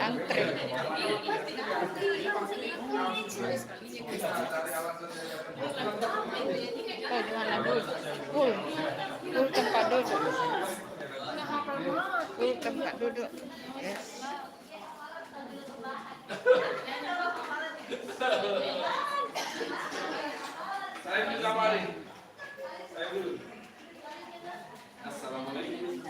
antri. Oh, di mana dulu? Full tempat duduk. Full tempat duduk. Yes. Saya minta mari. Saya dulu. Assalamualaikum.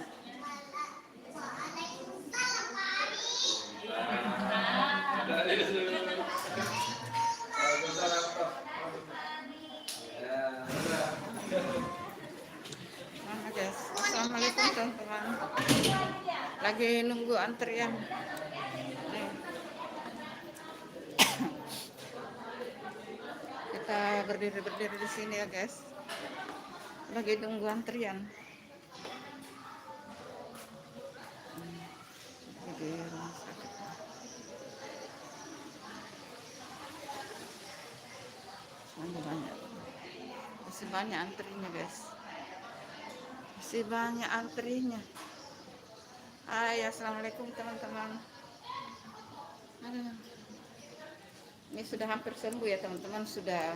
Mana guys? Assalamualaikum teman-teman. Lagi nunggu antrian. Nih. Kita berdiri di sini ya guys. Lagi nunggu antrian. Di rumah sakit. Masih banyak antrinya guys. Masih banyak antrinya. Hai, assalamualaikum teman-teman. Ini sudah hampir sembuh ya teman-teman. Sudah,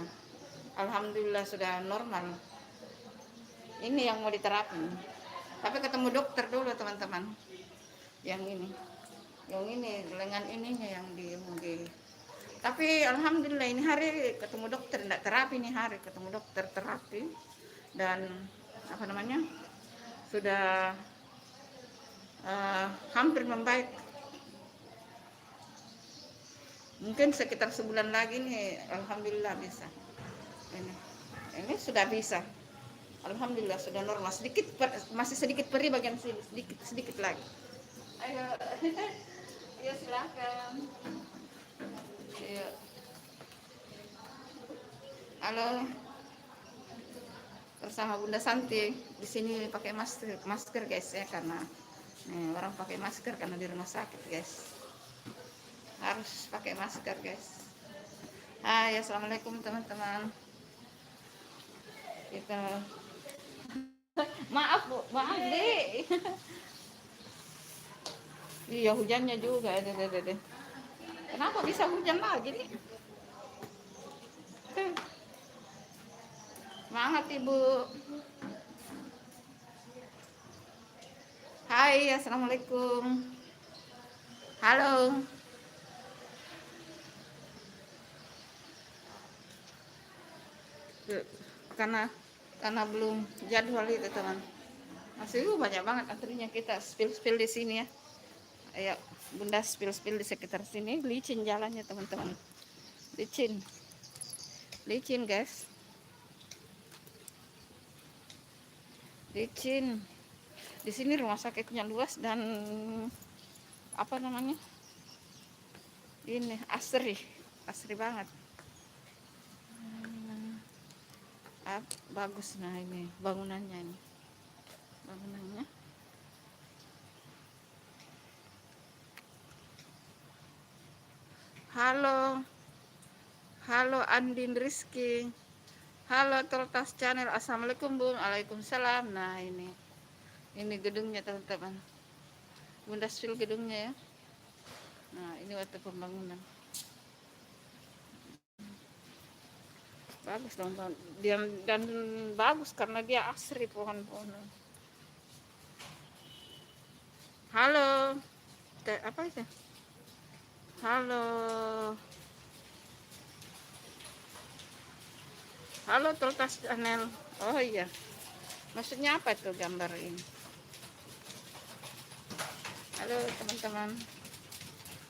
alhamdulillah sudah normal. Ini yang mau diterapin. Tapi ketemu dokter dulu teman-teman. Yang ini lengan ininya yang di. Tapi alhamdulillah ini hari ketemu dokter, enggak terapi nih hari ketemu dokter terapi dan apa namanya sudah hampir membaik. Mungkin sekitar sebulan lagi nih, alhamdulillah bisa. Ini sudah bisa. Alhamdulillah sudah normal. Sedikit masih sedikit perih bagian sini, sedikit lagi. Ayo, ya silakan. Iya. Halo, bersama Bunda Santi. Di sini pakai masker guys ya, karena orang pakai masker karena di rumah sakit guys. Harus pakai masker guys. Hai, assalamualaikum teman-teman. Kita maaf Bu, maaf Dek. Iya hujannya juga. Deh. Kenapa bisa hujan lagi nih? Semangat Ibu. Hai, assalamualaikum. Halo. Karena belum jadwal itu teman. Masih banyak banget antrinya, kita spill di sini ya. Ayo Bunda spill di sekitar sini. Licin jalannya teman-teman. Licin guys. Licin. Di sini rumah sakitnya luas dan apa namanya? Ini asri banget. Bagus. Nah ini bangunannya halo Andin Rizky, halo Toltas Channel, assalamualaikum Bun. Waalaikumsalam. Nah ini gedungnya teman-teman, Bunda spill gedungnya ya. Nah ini waktu pembangunan bagus dong dan bagus karena dia asri pohon-pohonan. Halo, apa itu? Halo Toltas Channel. Oh iya, maksudnya apa itu gambar ini? Halo teman-teman,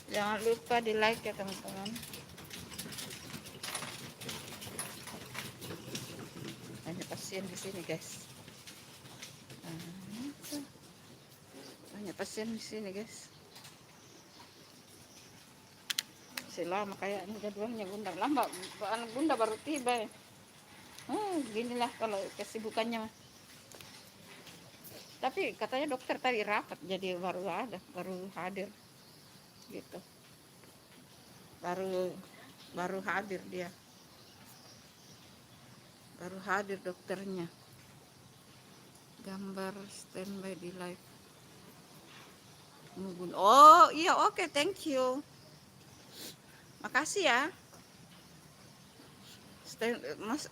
jangan lupa di like ya teman-teman. Banyak pasien di sini guys. Banyak pasien di sini guys. Selama kayak ini jadwalnya Bunda baru tiba ya. Ginilah kalau kesibukannya. Tapi katanya dokter tadi rapat, jadi baru hadir gitu. Baru hadir dia. Baru hadir dokternya. Gambar standby di live. Oh iya, oke, thank you. Makasih ya.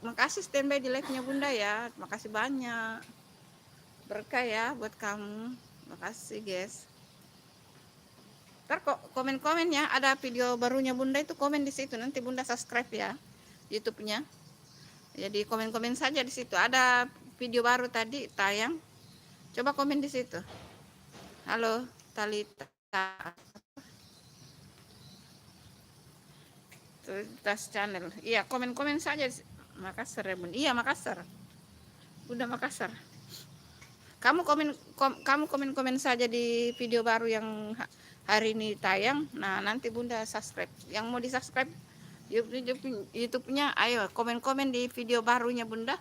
Makasih standby di live-nya Bunda ya. Makasih banyak. Berkah ya buat kamu. Makasih guys. Ntar kok komen-komen ya. Ada video barunya Bunda itu, komen di situ. Nanti Bunda subscribe ya YouTube-nya. Jadi komen-komen saja di situ. Ada video baru tadi tayang. Coba komen di situ. Halo Talita. Tas channel. Iya, komen-komen saja. Makassar ya Bun. Iya, Makassar. Bunda Makassar. Kamu komen-komen saja di video baru yang hari ini tayang. Nah, nanti Bunda subscribe. Yang mau di-subscribe YouTube-nya, ayo komen-komen di video barunya Bunda.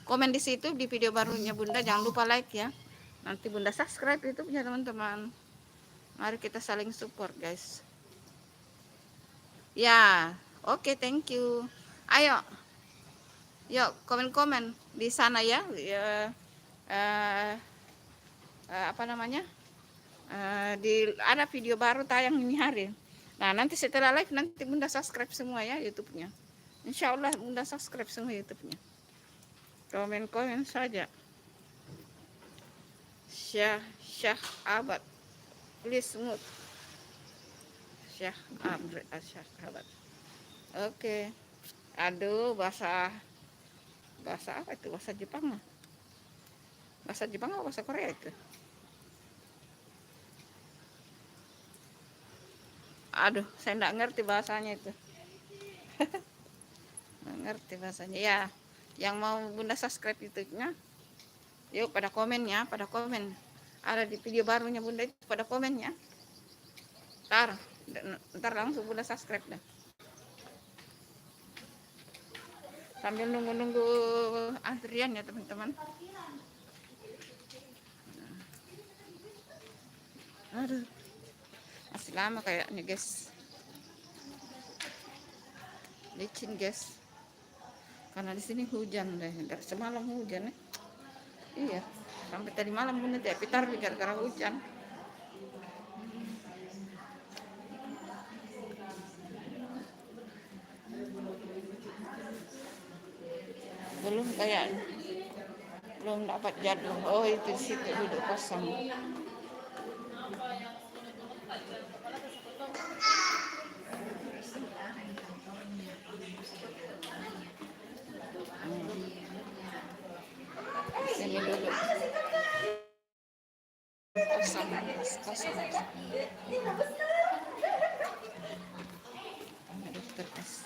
Komen di situ di video barunya Bunda. Jangan lupa like ya. Nanti Bunda subscribe YouTube-nya teman-teman. Mari kita saling support, guys. Ya, oke, thank you. Ayo. Yuk, komen-komen di sana ya. Apa namanya? Ada video baru tayang ini hari. Nah, nanti setelah live nanti Bunda subscribe semua ya YouTube-nya. Insya Allah Bunda subscribe semua YouTube-nya. Komen-komen saja. Syah Abad. Please mute. Syah Abad. Oke. Aduh, bahasa apa itu? Bahasa Jepang. Bahasa Jepang atau bahasa Korea itu? Aduh, saya enggak ngerti bahasanya itu. Nggak ngerti bahasanya ya. Yang mau Bunda subscribe YouTube-nya, yuk pada komen ya, pada komen. Ada di video barunya Bunda itu, pada komen ya. Ntar langsung Bunda subscribe dah. Sambil nunggu-nunggu antrian ya teman-teman. Aduh, masih lama kayaknya guys. Licin guys. Karena di sini hujan deh, dari semalam hujan ya. Iya, sampai tadi malam Bunda tidak pitar gara-gara hujan. Belum dapat jadwal. Oh, itu di situ duduk kosong. Sini duduk kosong. Dokter S.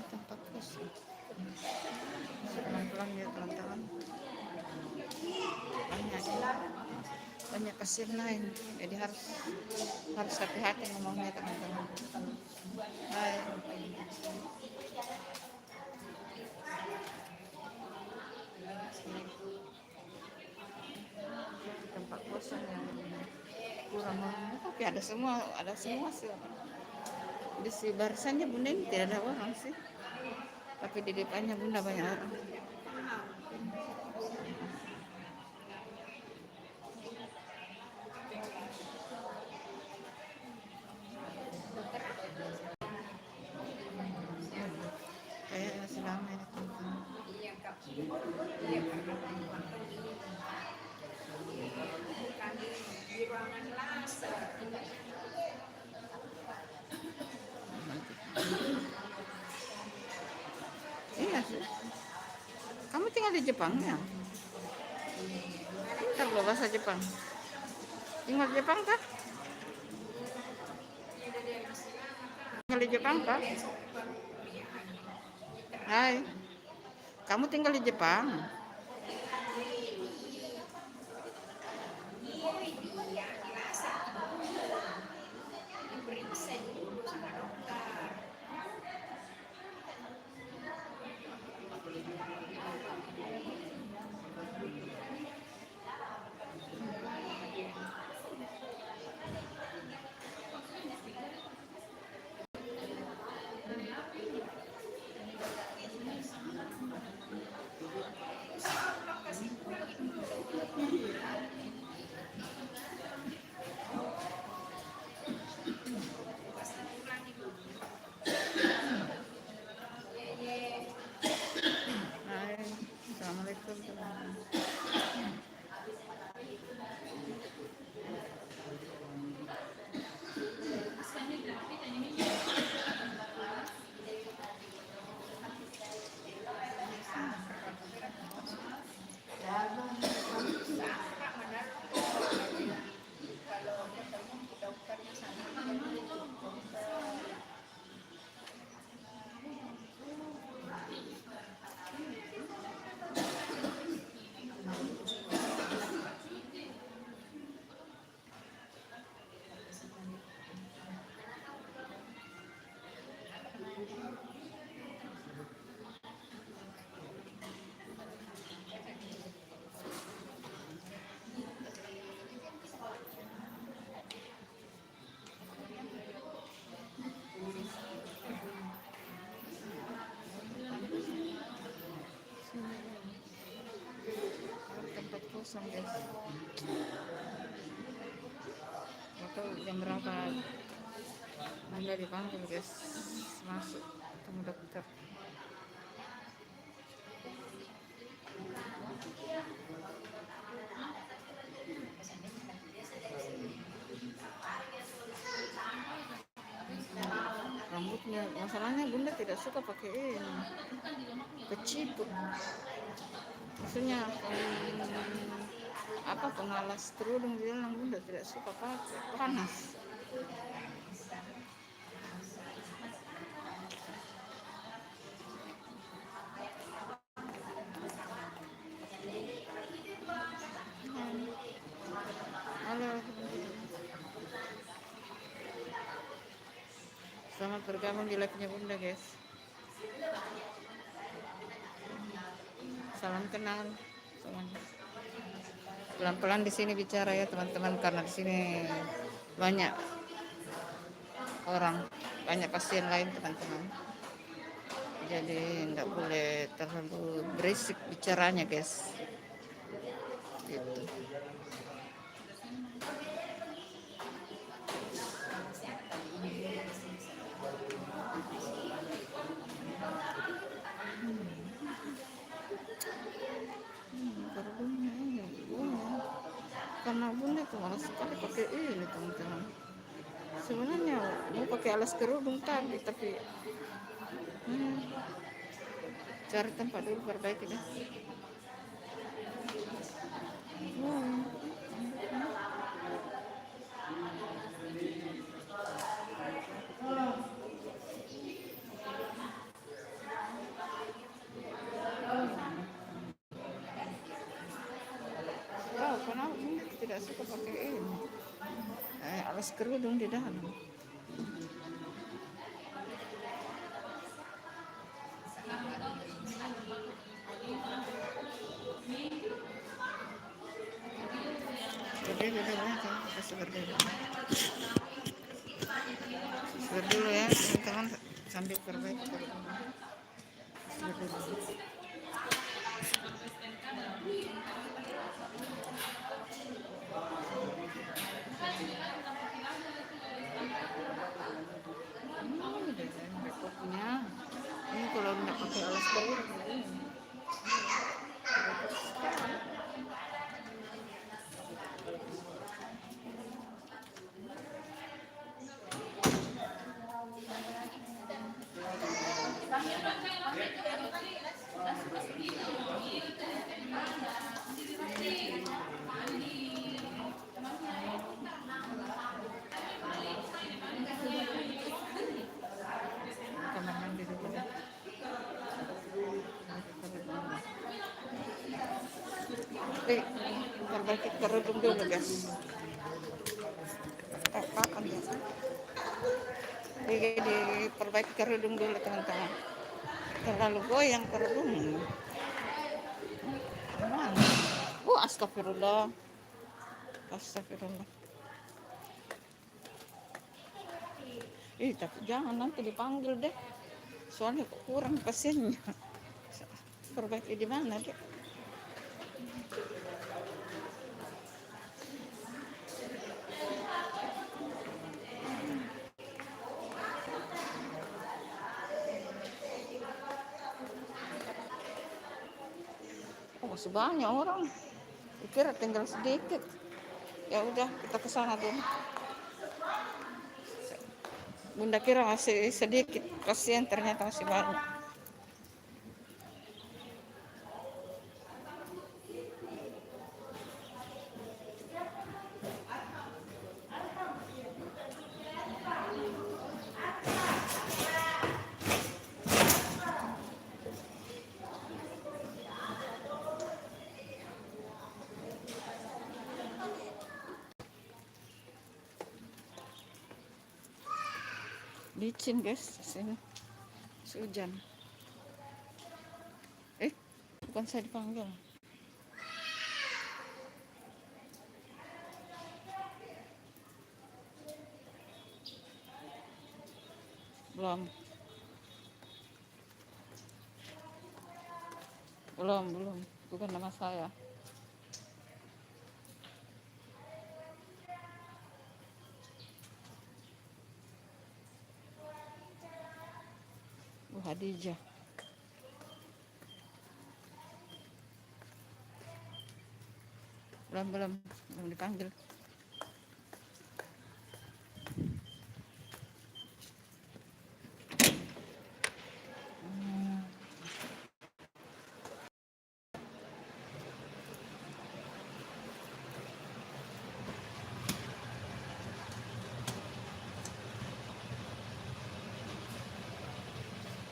Tempat kosong. Pelan-pelan ya teman-teman. Banyak pasien lain, jadi harus hati-hati ngomongnya teman-teman. Hai. Tempat kosong yang kurang, tapi ada semua sih. Di si barisannya Bunda ini tidak ada orang sih, tapi di depannya Bunda banyak orang. Kayaknya masih lama ya teman-teman. Iya sih. Kamu tinggal di Jepang ya? Pintar loh bahasa Jepang. Tinggal di Jepang kah? Tinggal di Jepang kah? Hai. Kamu tinggal di Jepang? Tempat kosong guys. Atau jam berapa Anda dipanggil guys masuk ketemu dokter. Rambutnya masalahnya bunda tidak suka pakai ini keciput, maksudnya apa pengalas kerudung, bilang bunda tidak suka pakai, panas. Halo, selamat bergabung di live-nya bunda guys. Salam kenal semuanya. Pelan-pelan di sini bicara ya teman-teman, karena di sini banyak orang, banyak pasien lain teman-teman. Jadi nggak boleh terlalu berisik bicaranya guys. Gitu. Kerudungnya ini bunda, karena bunda tuh malas sekali pakai ini teman-teman. Sebenarnya mau pakai alas kerudung tadi, tapi cari tempat dulu perbaiki deh. Tahu kenapa bunda tidak suka pakai ini alas kerudung di dalam. Beda banget ya, kasih berbeda. Sebentar dulu ya teman-teman sambil perbaiki kerudung. Bekoknya ini kalau nggak pakai alas kerudung kamar mandi dulu. Perbaiki kerudung dulu guys. Kapan ya? Diperbaiki kerudung dulu teman-teman. Terlalu goyang kerudung. Astagfirullah. Astagfirullah. Tapi jangan nanti dipanggil deh. Soalnya kurang pasiennya. Perbaiki di mana deh? Masih banyak orang. Kira tinggal sedikit. Ya udah kita ke sana dulu. Bunda kira masih sedikit pasien, ternyata masih banyak. Licin guys di sini. hujan. Bukan saya dipanggil. Belum. Bukan nama saya. Bu Hadijah. Belum dipanggil.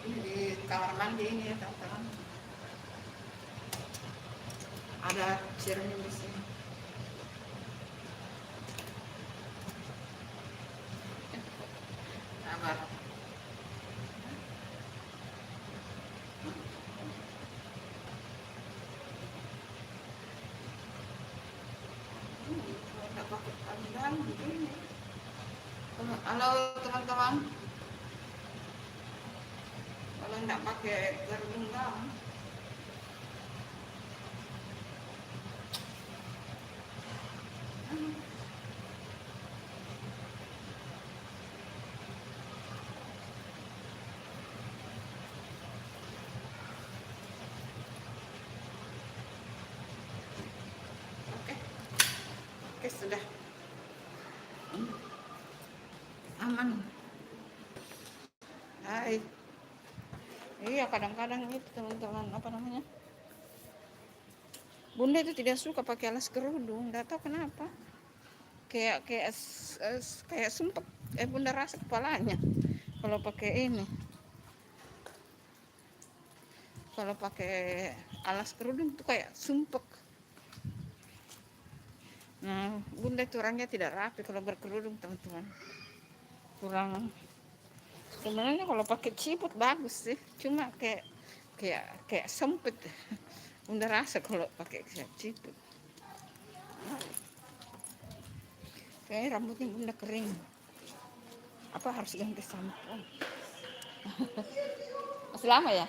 Ini di kamar mandi ini ya teman-teman. Ada cermin di sini. Sabar. Nggak pakai tandan begini. Halo teman-teman. Kalau nggak pakai gerundang. Oke, sudah. Aman. Hai. Iya, kadang-kadang itu teman-teman, apa namanya? Bunda itu tidak suka pakai alas kerudung, enggak tahu kenapa. Kayak sumpek. Bunda rasa kepalanya kalau pakai ini. Kalau pakai alas kerudung itu kayak sumpek. Nah, Bunda itu orangnya tidak rapi kalau berkerudung, teman-teman. Kurang. Sebenarnya kalau pakai ciput bagus sih, cuma kayak sempit. Bunda rasa kalau pakai ciput. Kayak rambutnya Bunda kering. Apa harus ganti sampo? Masih lama ya?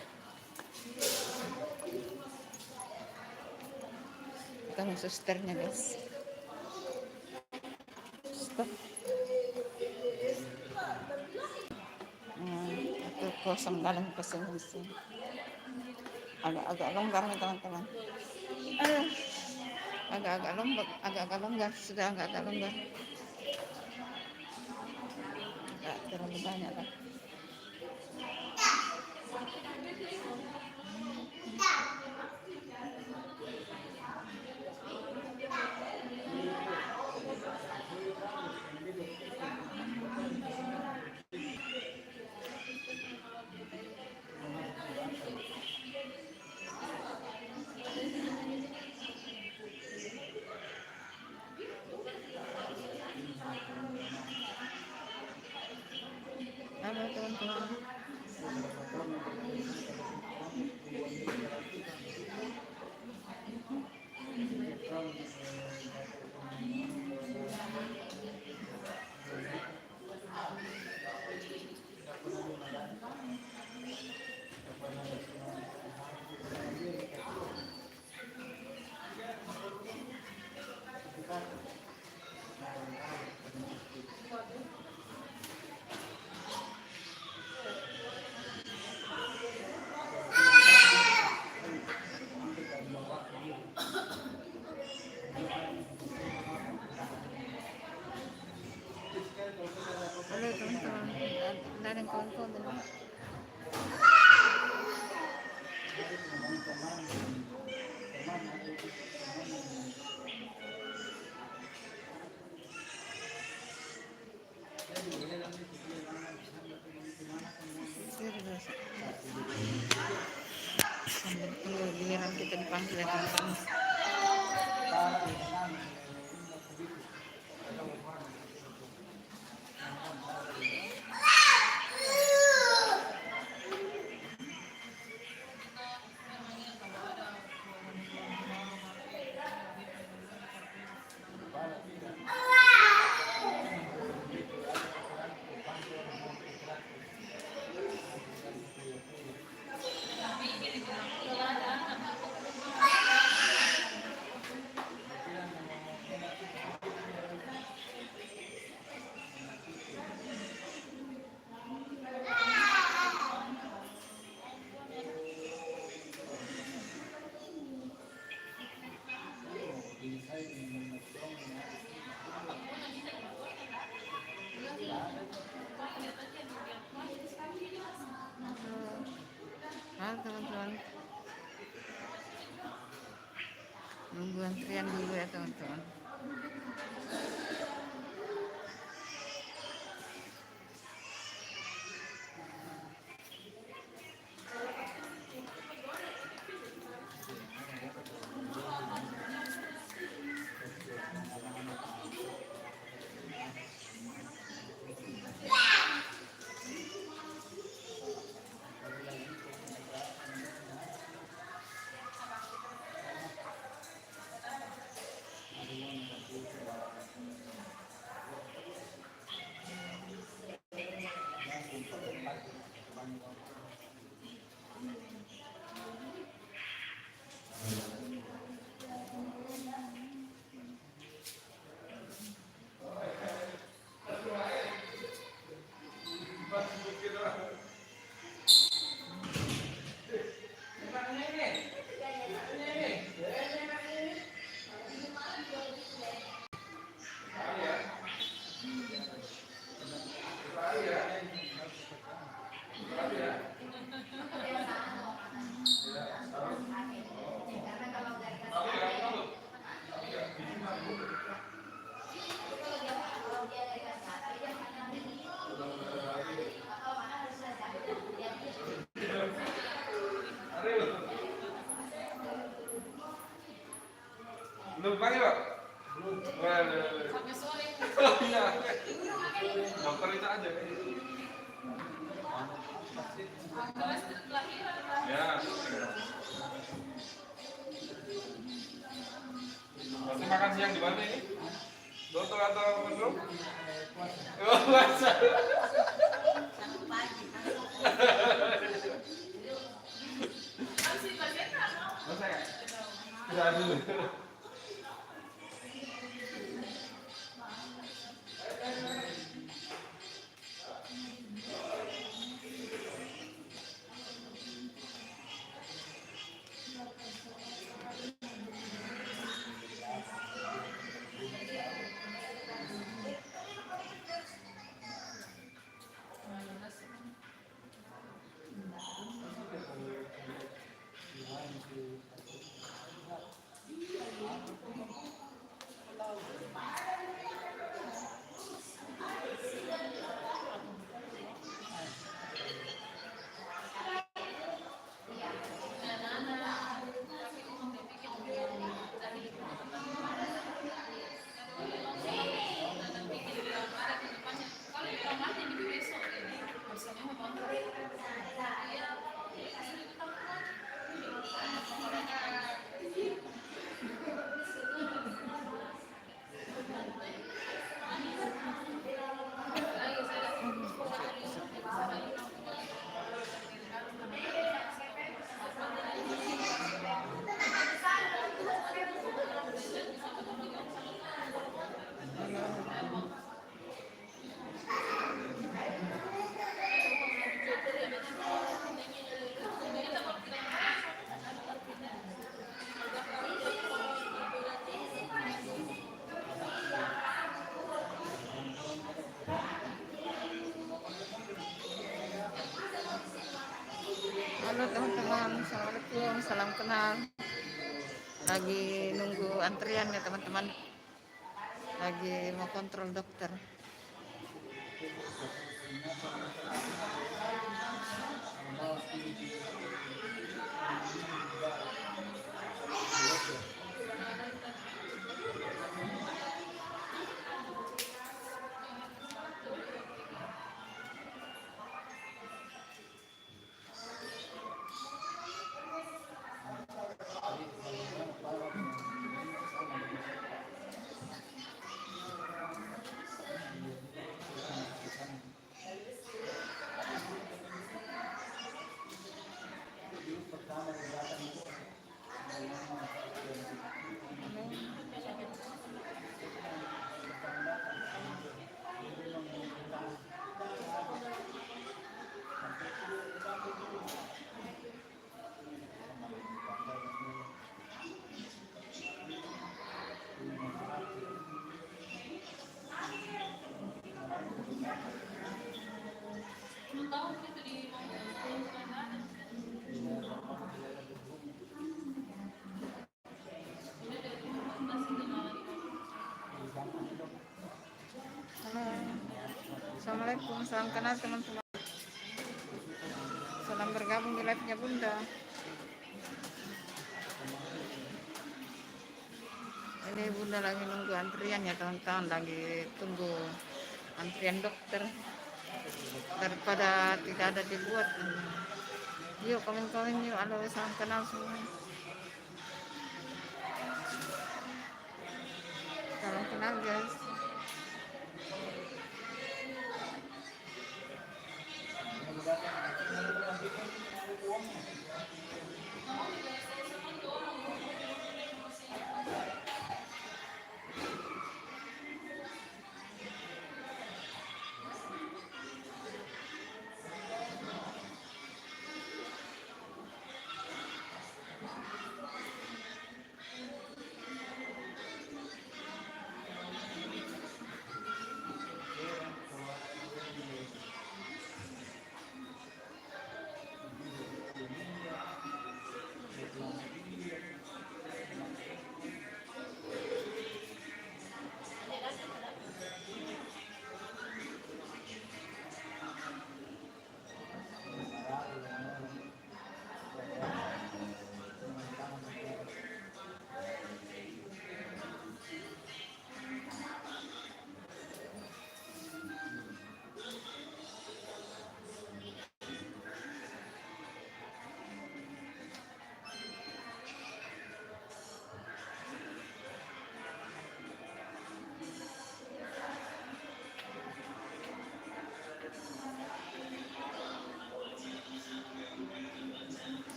Kita susternya, guys. Itu kosong dalam kosong di sini. Agak longgar nih teman-teman. Agak longgar, sudah agak longgar. Enggak terlalu banyak lah. Halo teman-teman. Halo teman-teman. Ada yang kawan-kawan teman. Sambil tunggu giliran kita dipanggil ya teman-teman. teman-teman. Nunggu antrian dulu ya teman-teman. Belum pagi, Pak? Belum. Sampai sore. Oh iya. Dokter itu aja. Ya. Masih makan siang di mana ini? Dokter atau Metro? Oh, masa. Masa ya? Tidak dulu. Halo teman-teman, assalamualaikum, salam kenal. Lagi nunggu antrian ya teman-teman. Lagi mau kontrol dokter. Assalamualaikum, salam kenal teman-teman. Salam bergabung di live-nya Bunda. Ini Bunda lagi nunggu antrian ya teman-teman, lagi tunggu antrian dokter daripada tidak ada dibuat. Yuk komen-komen yuk, halo salam kenal semua. Salam kenal guys.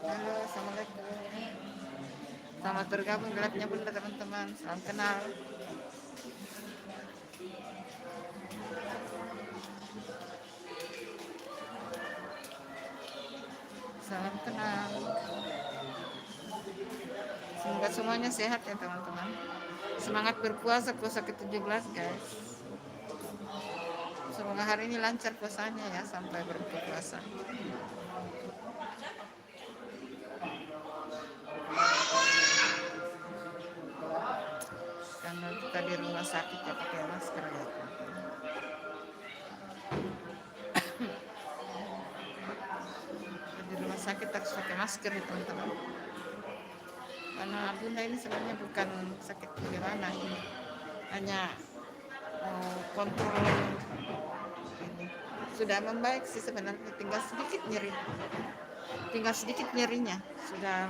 Halo, assalamualaikum. Selamat bergabung di live-nya Bunda teman-teman. Salam kenal. Salam kenal. Semoga semuanya sehat ya teman-teman. Semangat berpuasa, puasa ke-17 guys. Semoga hari ini lancar puasanya ya sampai berbuka puasa. Karena kita di rumah sakit ya pakai masker ya. Di rumah sakit harus pakai masker ya teman-teman. Karena Bunda ini sebenarnya bukan sakit gimana ini, hanya kontrol ini. Sudah membaik sih sebenarnya, tinggal sedikit nyerinya. Sudah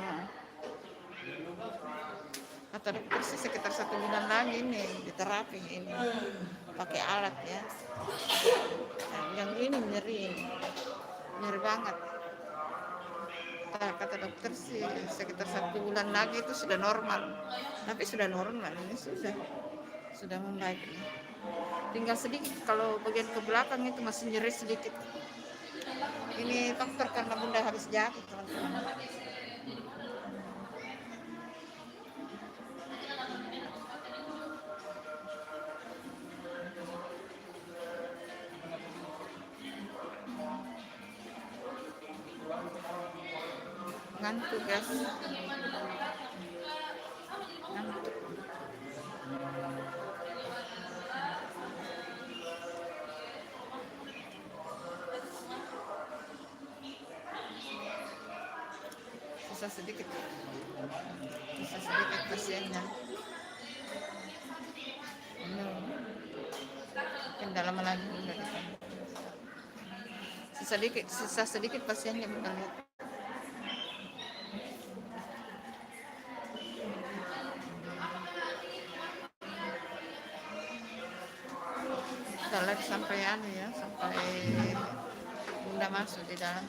kata dokter sih sekitar 1 bulan lagi nih diterapi ini pakai alat ya. Nah, yang ini nyeri banget. Kata dokter sih sekitar 1 bulan lagi itu sudah normal, tapi sudah normal ini sudah membaik nih. Tinggal sedikit, kalau bagian ke belakang itu masih nyeri sedikit. Ini faktor karena Bunda habis jatuh teman-teman. Ngantuk guys, ngantuk. Susah sedikit pasiennya. Kendala lagi susah sedikit pasiennya bukan lihat. Kita live sampai sampai Bunda masuk di dalam.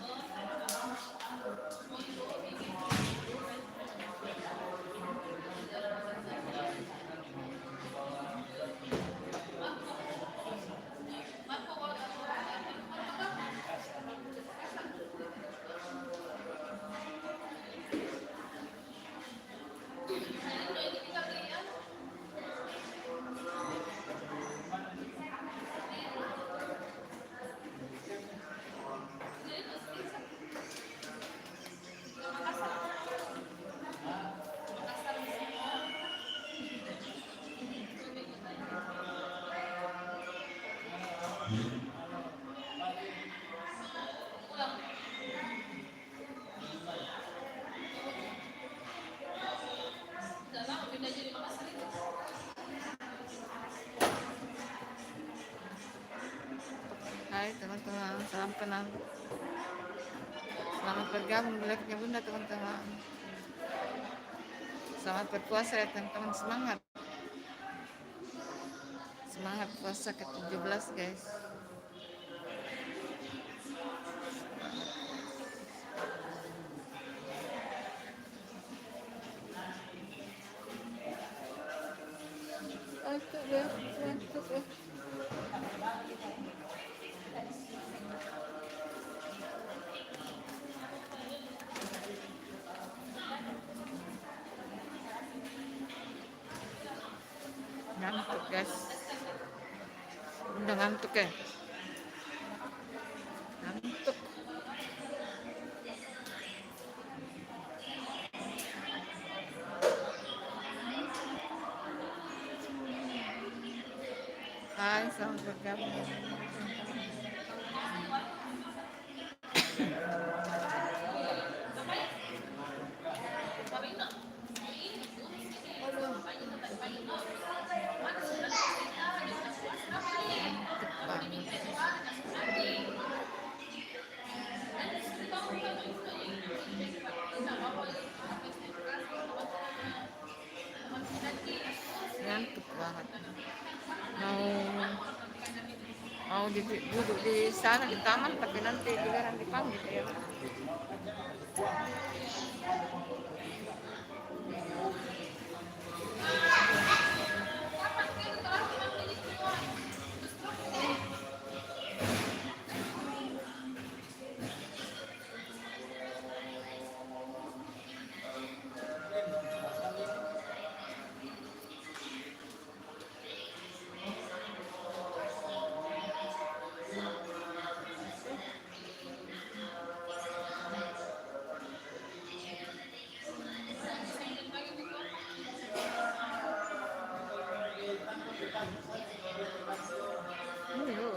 Hai teman-teman, salam kenal. Selamat bergabung di live-nya Bunda teman-teman. Selamat berpuasa ya teman-teman, semangat. Semangat puasa ke-17 guys. Ngantuk ya, ngantuk ya. Ngantuk guys. Udah ngantuk ya. Ngantuk. Hai, selamat bergabung. Ngantuk banget. Mau duduk di sana di taman, tapi nanti giliran dipanggil ya. Ini loh,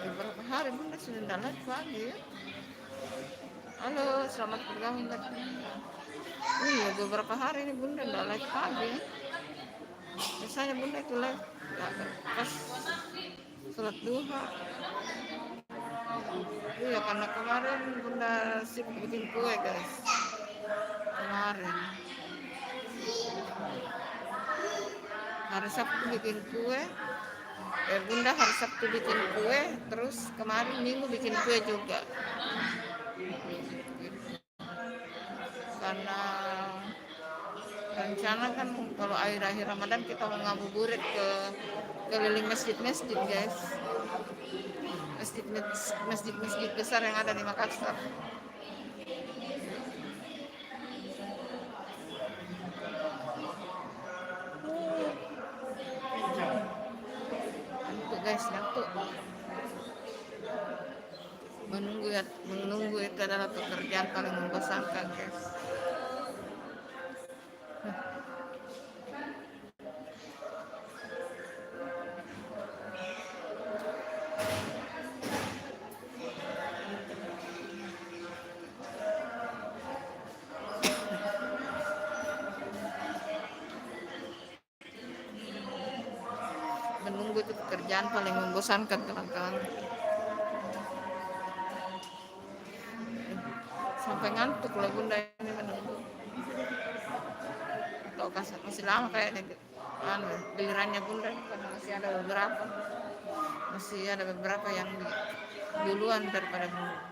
beberapa hari Bunda sudah dalam pagi ya. Halo, selamat bergabung lagi. Iya, beberapa hari ini Bunda udah live pagi. Biasanya Bunda itu live pas sholat duha. Iya, karena kemarin Bunda sibuk bikin kue guys. Kemarin hari Sabtu bikin kue. Bunda hari Sabtu bikin kue, terus kemarin Minggu bikin kue juga. Karena rencana kan kalau akhir-akhir Ramadan kita mau ngabuburit ke keliling masjid-masjid guys. Masjid-masjid besar yang ada di Makassar. Ngantuk guys, ngantuk. Menunggu itu adalah pekerjaan paling membosankan guys. Menunggu itu pekerjaan paling membosankan teman-teman. Sampai ngantuk lah Bunda ini menunggu. Atau masih lama kayaknya gilirannya Bunda karena masih ada beberapa yang duluan daripada Bunda.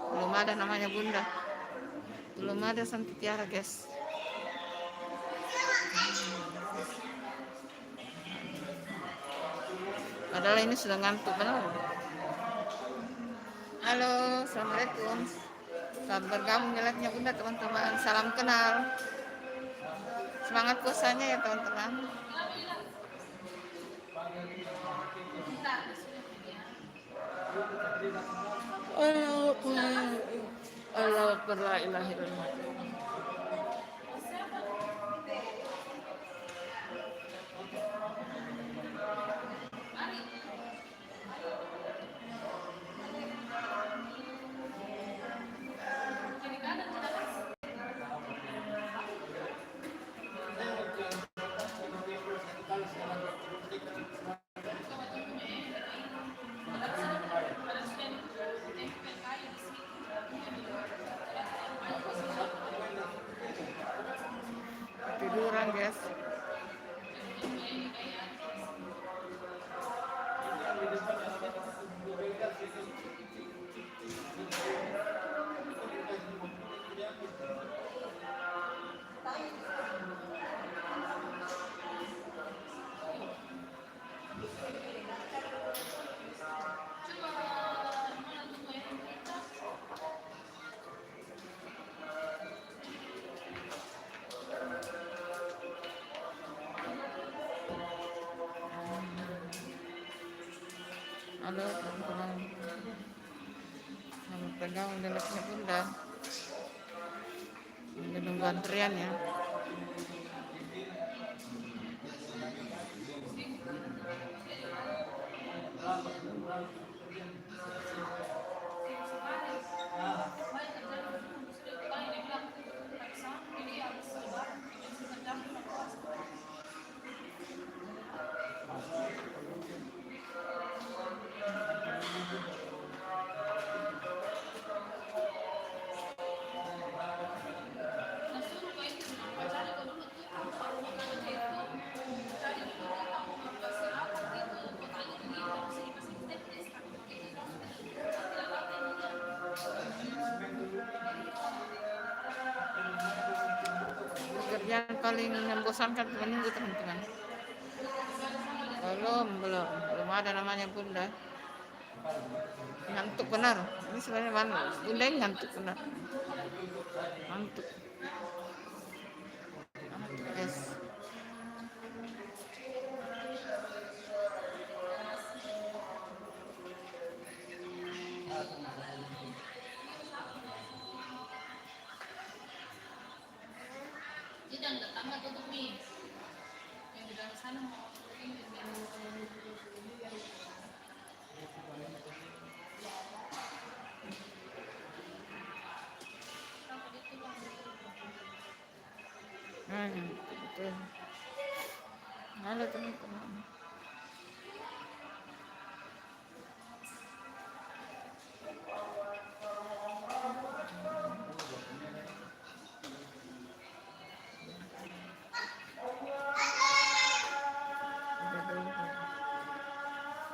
Belum ada namanya Bunda. Belum ada Santi Tiara guys. Padahal ini sudah ngantuk benar. Halo, assalamualaikum. Selamat bergabung di live-nya Bunda teman-teman. Salam kenal. Semangat puasanya ya teman-teman. Allah la ilaha illallah. Tiduran guys. Halo teman-teman. Selamat bergabung di live-nya Bunda. Menunggu antrian ya. Pekerjaan paling membosankan menunggu teman-teman. Belum ada namanya Bunda. Ngantuk benar. Ini sebenarnya Bunda ini ngantuk benar. Ngantuk guys. Betul. Halo teman-teman.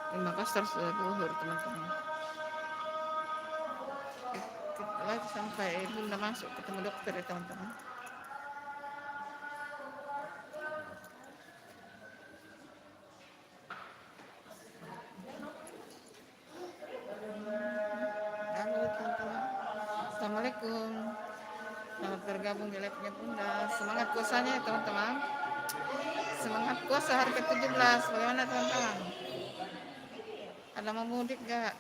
Di Makassar sudah zuhur teman-teman. Kita lagi sampai Bunda masuk ketemu dokter ya teman-teman. Assalamualaikum. Selamat bergabung di live-nya Bunda. Semangat puasanya ya teman-teman. Semangat puasa hari ke-17. Bagaimana teman-teman? Ada mau mudik gak?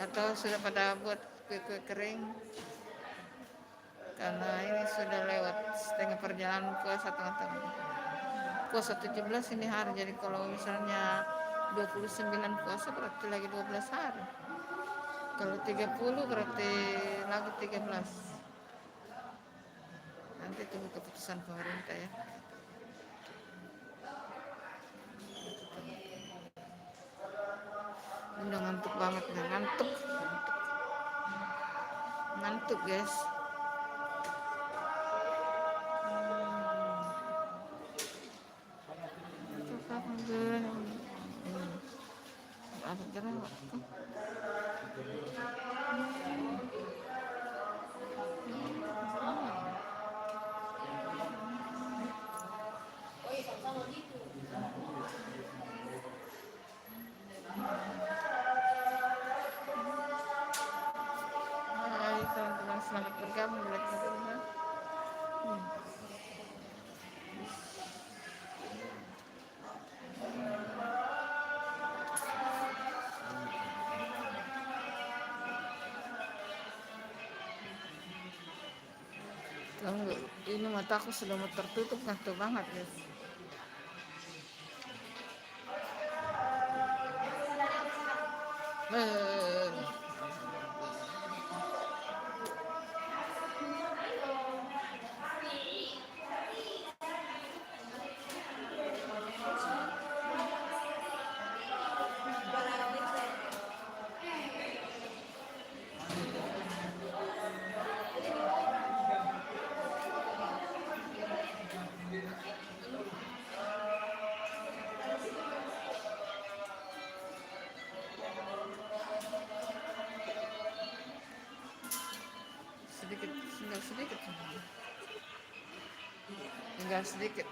Atau sudah pada buat kue-kue kering? Karena ini sudah lewat setengah perjalanan puasa teman-teman. Puasa 17 ini hari. Jadi kalau misalnya 29 puasa berarti lagi 12 hari. Kalau 30 berarti lagi 13. Nanti tunggu keputusan pemerintah ya. Udah ngantuk banget nih, ngantuk guys. Apa gerak? Tunggu, ini mataku sudah mau tertutup ngantuk banget guys. Sedikit, tinggal sedikit, tinggal sedikit.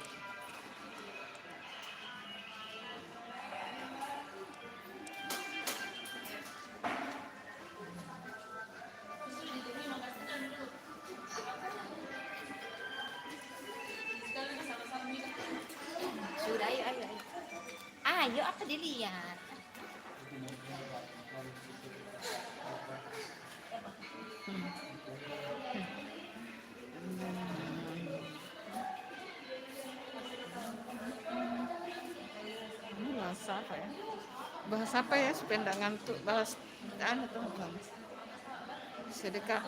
Sudah, ayo, ayo, ayo. Ayo, apa dilihat? Ini bahasa apa ya? Bahasa apa ya supaya nggak ngantuk? Bahas anu teman-teman. Sedekah.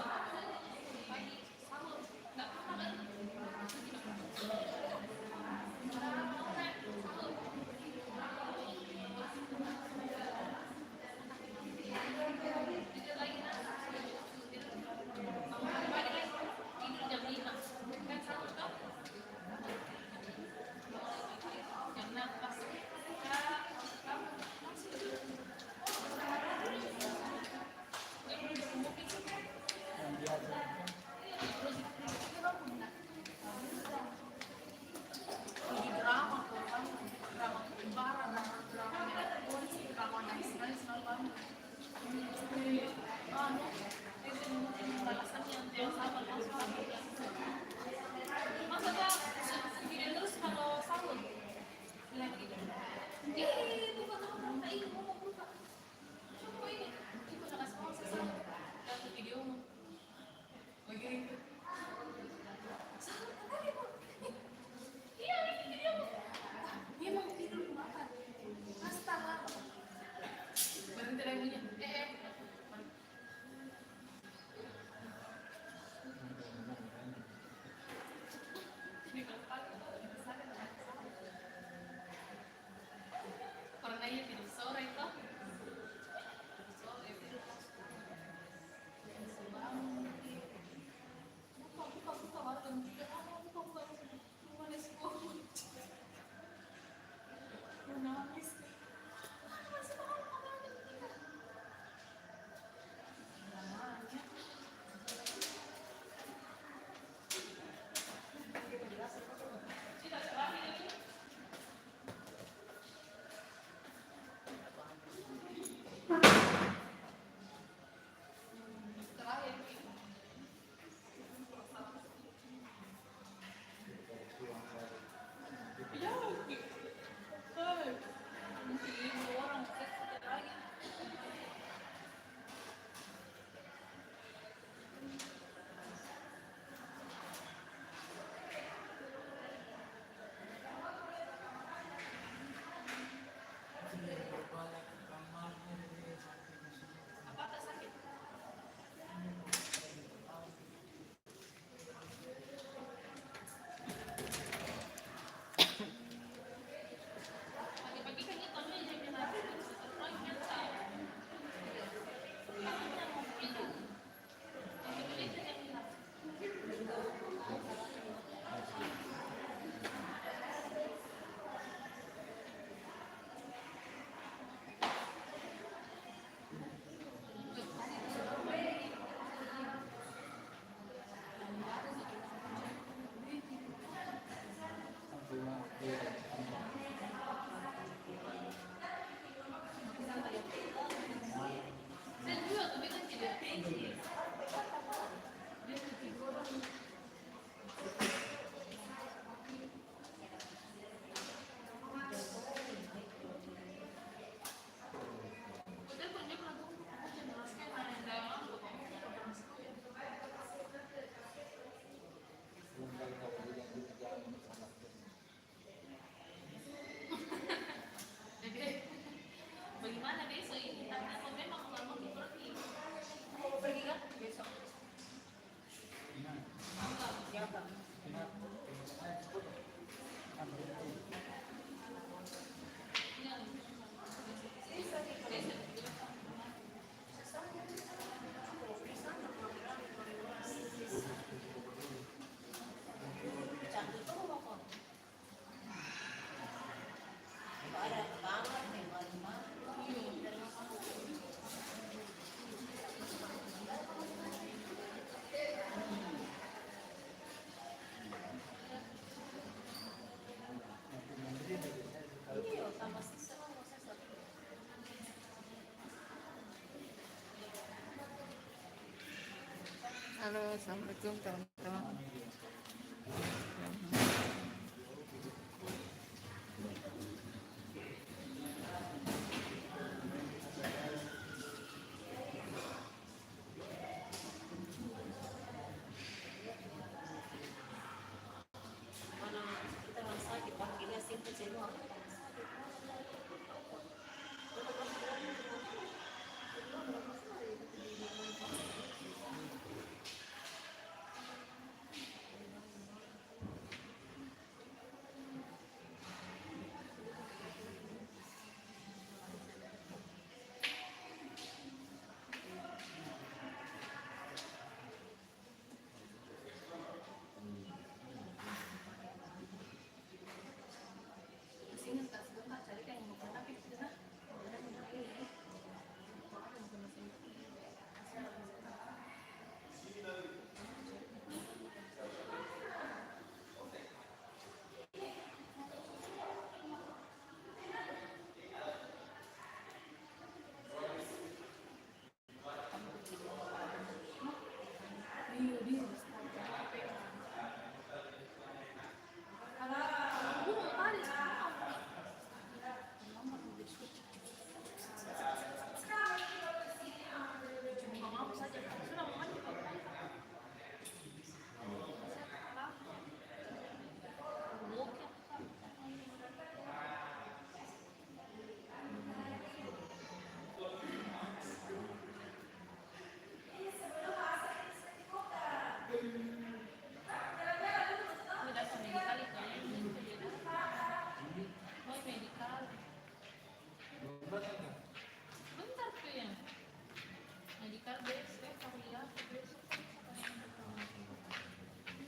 Halo, assalamualaikum teman-teman. Kita masak dipanggilnya simple semua.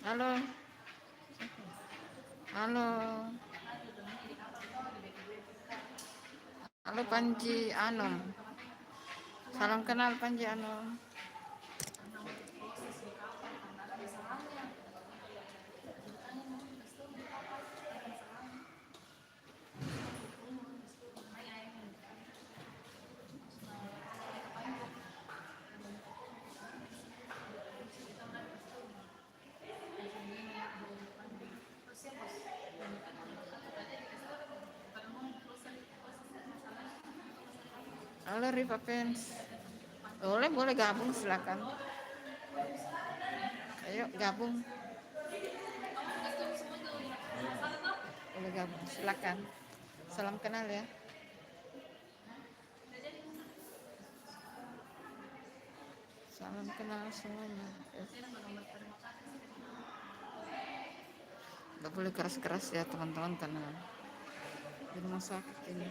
Halo. Halo. Halo Panji Anom. Salam kenal Panji Anom. Halo Riva Fans. Boleh gabung silakan. Ayo gabung. Boleh gabung silakan. Salam kenal ya. Salam kenal semuanya. Nggak boleh keras-keras ya teman-teman karena di rumah sakit ini.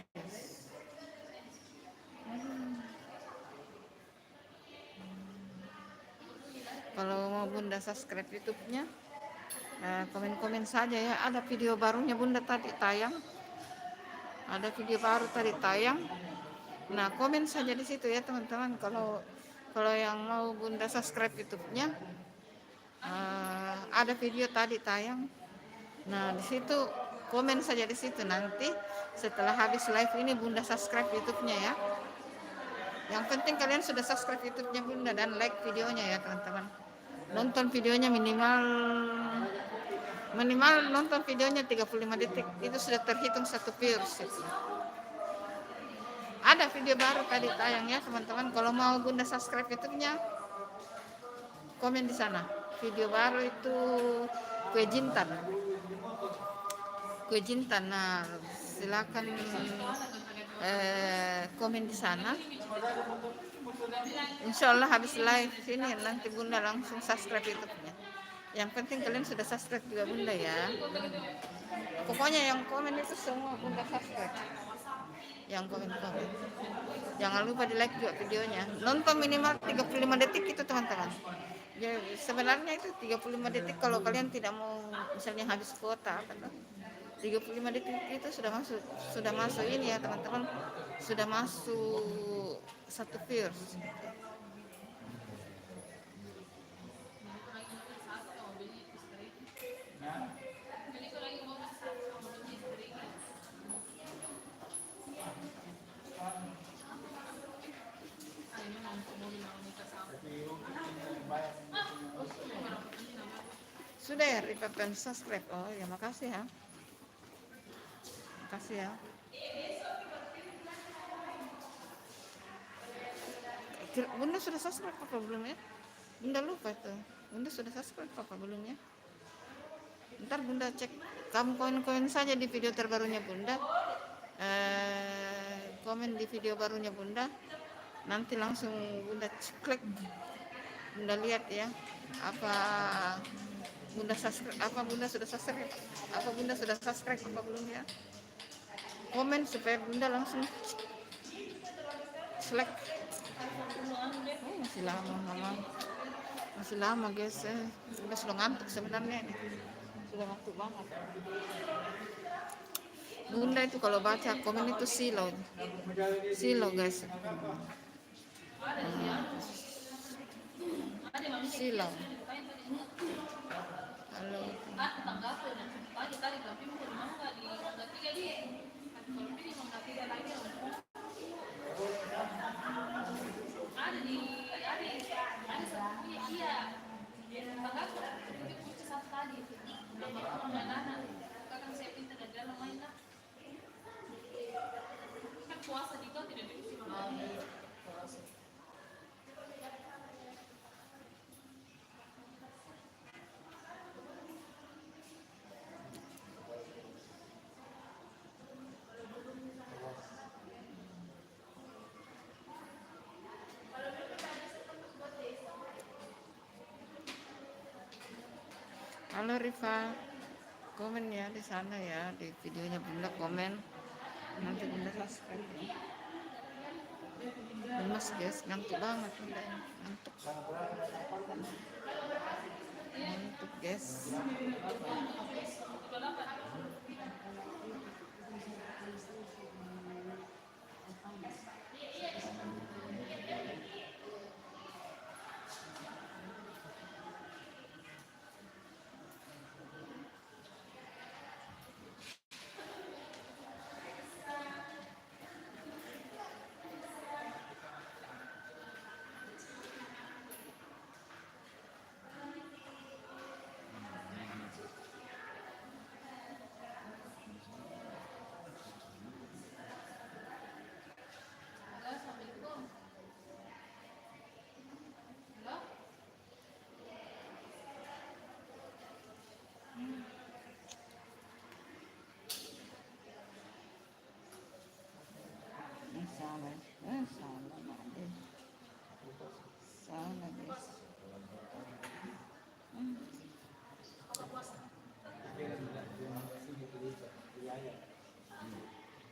Kalau mau Bunda subscribe YouTube-nya, komen-komen saja ya. Ada video barunya Bunda tadi tayang. Ada video baru tadi tayang. Nah, komen saja di situ ya teman-teman. Kalau yang mau Bunda subscribe YouTube-nya, ada video tadi tayang. Nah, di situ komen saja di situ. Nanti setelah habis live ini Bunda subscribe YouTube-nya ya. Yang penting kalian sudah subscribe YouTube-nya Bunda dan like videonya ya teman-teman. Nonton videonya minimal nonton videonya 35 detik. Itu sudah terhitung 1 views. Ada video baru tadi tayang ya teman-teman. Kalau mau Bunda subscribe YouTube-nya, komen di sana. Video baru itu kue jintan. Kue jintan. Nah, silakan komen di sana. Insya Allah habis live ini nanti Bunda langsung subscribe YouTube-nya. Yang penting kalian sudah subscribe juga Bunda ya. Pokoknya yang komen itu semua Bunda subscribe. Yang komen-komen. Jangan lupa di like juga videonya. Nonton minimal 35 detik itu teman-teman. Ya, sebenarnya itu 35 detik kalau kalian tidak mau misalnya habis kuota apa tuh. 35 detik itu sudah masuk ini ya teman-teman, sudah masuk 1 views. Sudah ya Rifa pen subscribe. Oh ya makasih ya. Makasih ya. Bunda sudah subscribe apa belum ya? Bunda lupa tuh. Bunda sudah subscribe apa belum ya? Ntar Bunda cek. Kamu komen-komen saja di video terbarunya Bunda. Komen di video barunya Bunda. Nanti langsung Bunda klik. Bunda lihat ya. Apa Bunda subscribe? Apa Bunda sudah subscribe? Apa Bunda sudah subscribe apa belum ya? Komen supaya Bunda langsung select. Oh, masih lama mama. Masih lama guys. Bunda sudah ngantuk sebenarnya ini. Sudah ngantuk banget. Bunda itu kalau baca komen itu silau guys. Silau. Halo. Halo Rifa, komen ya di sana ya, di videonya Bunda komen, nanti Bunda subscribe ya. Lemas guys, ngantuk banget Bunda, ngantuk guys. Salah guys.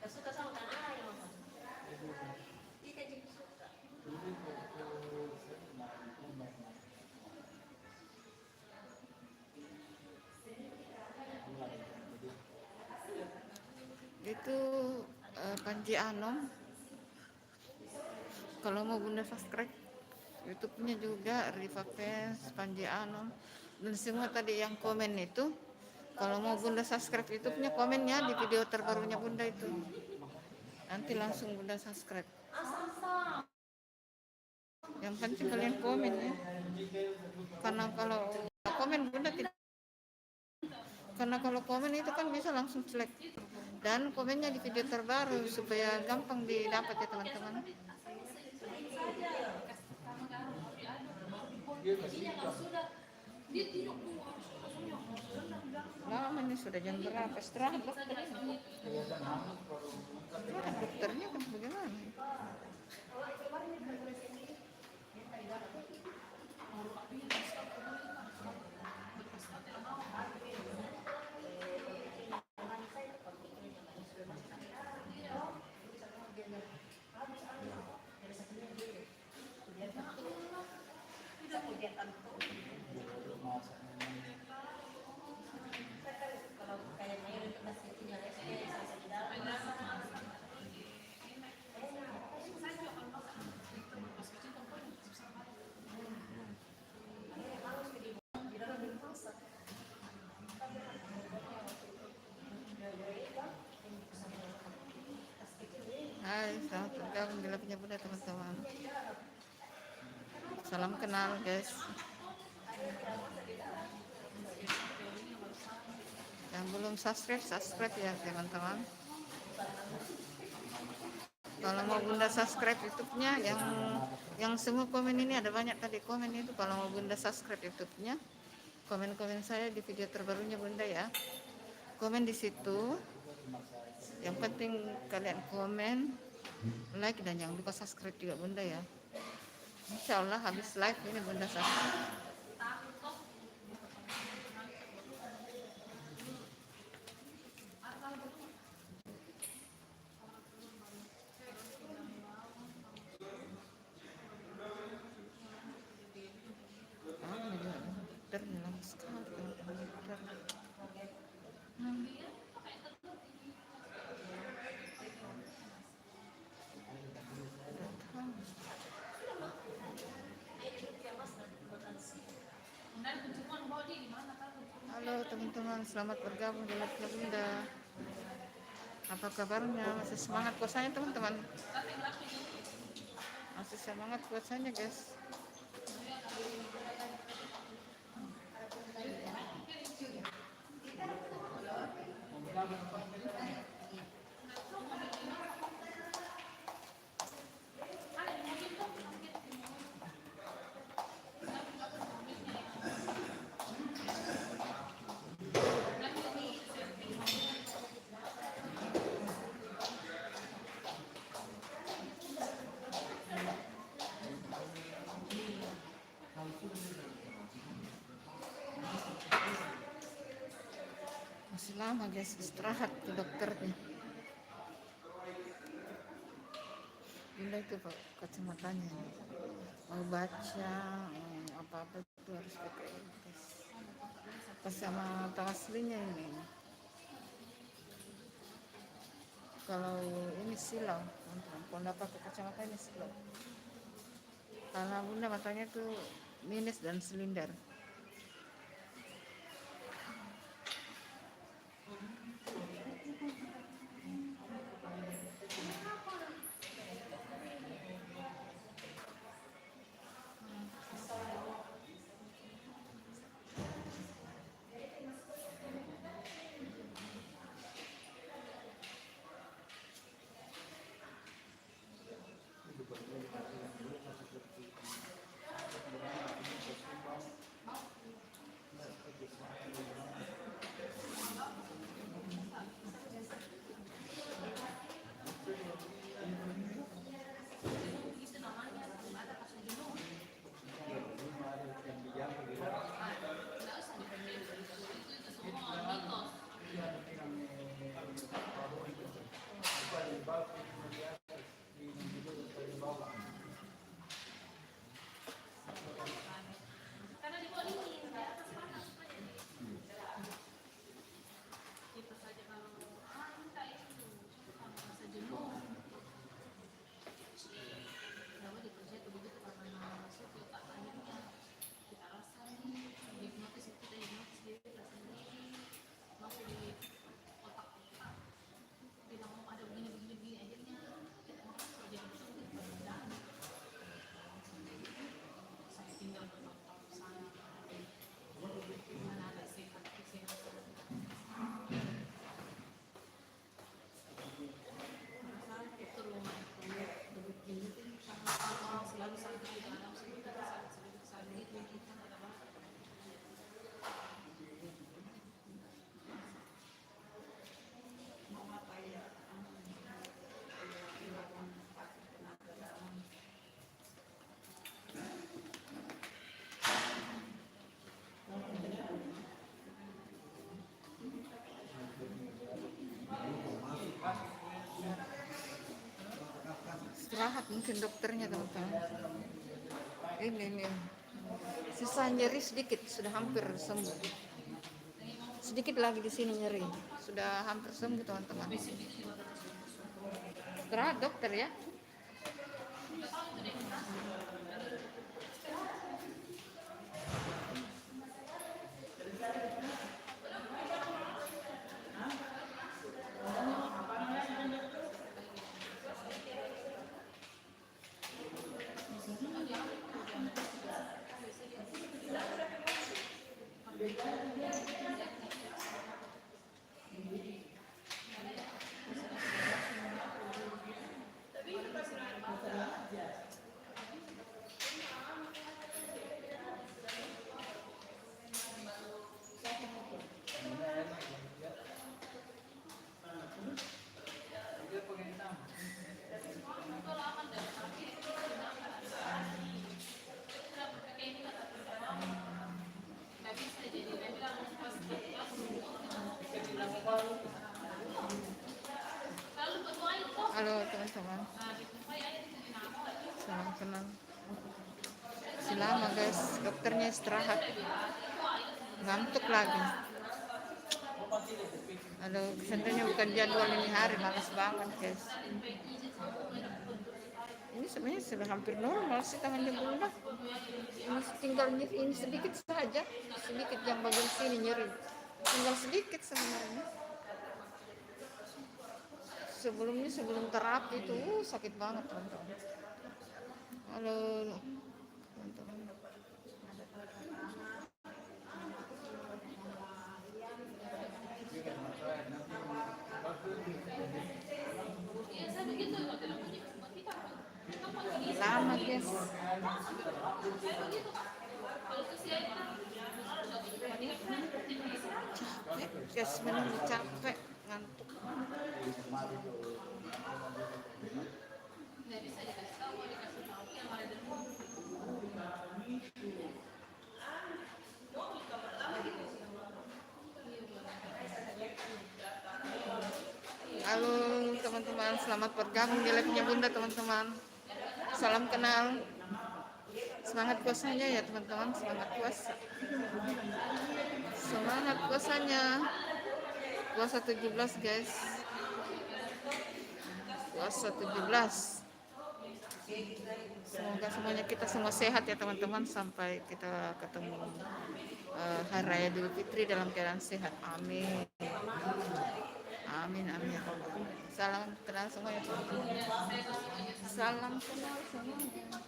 Suka sama kan ayah mama. Kita juga suka. Itu Panji Anom. Kalau mau Bunda subscribe YouTube-nya juga Rifa Fans, Panji Anom, dan semua tadi yang komen itu. Kalau mau Bunda subscribe YouTube-nya komennya di video terbarunya Bunda itu. Nanti langsung Bunda subscribe. Yang penting kalian komen ya. Karena kalau komen Bunda tidak. Karena kalau komen itu kan bisa langsung select. Dan komennya di video terbaru supaya gampang didapat ya teman-teman. Lama ini sudah jam berapa? Istirahat dokternya. Dokternya kan bagaimana? Hai, selamat bergabung di Lapnya Bunda teman-teman. Salam kenal guys. belum subscribe, subscribe ya teman-teman. Kalau mau Bunda subscribe YouTube-nya, yang semua komen ini ada banyak tadi komen itu. Kalau mau Bunda subscribe YouTube-nya, komen-komen saya di video terbarunya Bunda ya. Komen di situ. Yang penting kalian komen, like, dan jangan lupa subscribe juga Bunda ya. Insya Allah habis live ini Bunda subscribe. Halo teman-teman, selamat bergabung di live Bunda. Apa kabarnya? Masih semangat puasanya teman-teman? Masih semangat puasanya guys. Masih lama guys, istirahat ke dokternya. Bunda itu Pak kacamatanya mau baca apa-apa itu harus pakai guys. Pas sama mata aslinya ini. Kalau ini silau, teman-teman. Kalau nggak pakai kacamata ini silau. Karena Bunda matanya tuh minus dan silinder. Istirahat mungkin dokternya teman-teman. Ini sisa nyeri sedikit, sudah hampir sembuh. Sedikit lagi di sini nyeri, sudah hampir sembuh teman-teman. Istirahat dokter ya. lama guys, dokternya istirahat, ngantuk lagi. Aduh, sebenarnya bukan jadwal ini hari, malas banget guys. Ini sebenarnya sudah hampir normal sih tangannya Bunda. Ini tinggal ini sedikit saja, sedikit yang bagian sini nyeri, tinggal sedikit sebenarnya. Sebelum terapi itu sakit banget teman-teman. Halo teman-teman. Lama guys. Capek guys, menunggu capek, ngantuk. Halo teman-teman, selamat bergabung di live-nya Bunda teman-teman. Salam kenal. Semangat puasanya ya teman-teman, semangat puasa. Semangat puasanya. Puasa 17 guys. Puasa 17. Semoga semuanya kita semua sehat ya teman-teman, sampai kita ketemu Hari Raya Idul Fitri dalam keadaan sehat. Amin. Amin amin ya Allah. Salam kenal semua ya teman-teman. Salam kenal semuanya.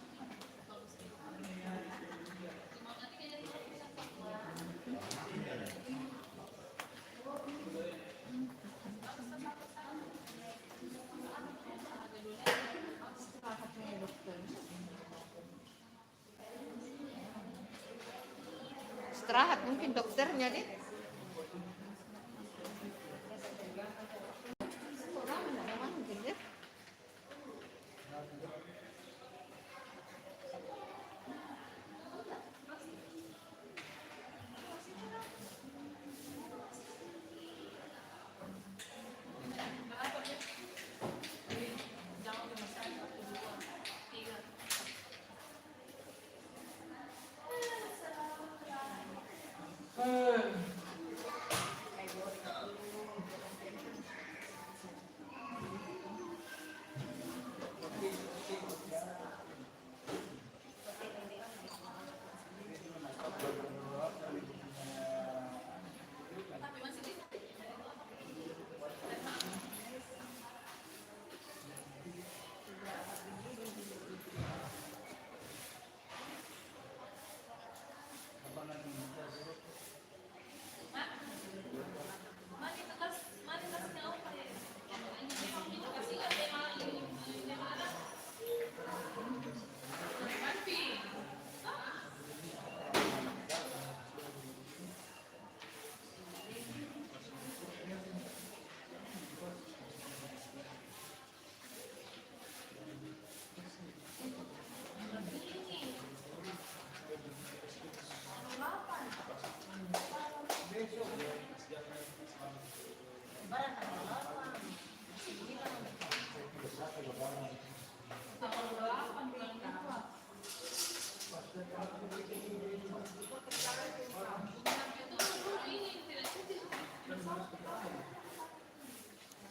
Istirahat mungkin dokternya deh.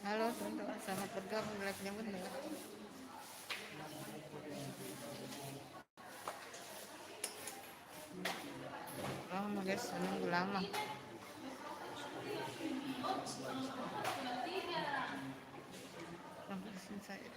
Halo teman-teman, selamat bergabung di live-nya Bunda. Lama guys, menunggu lama. Sampai sini saya.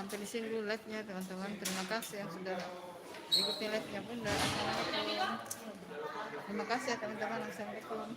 Sampai di sini dulu live-nya teman-teman. Terima kasih yang sudah ikuti live-nya Bunda. Assalamualaikum. Terima kasih ya teman-teman. Assalamualaikum.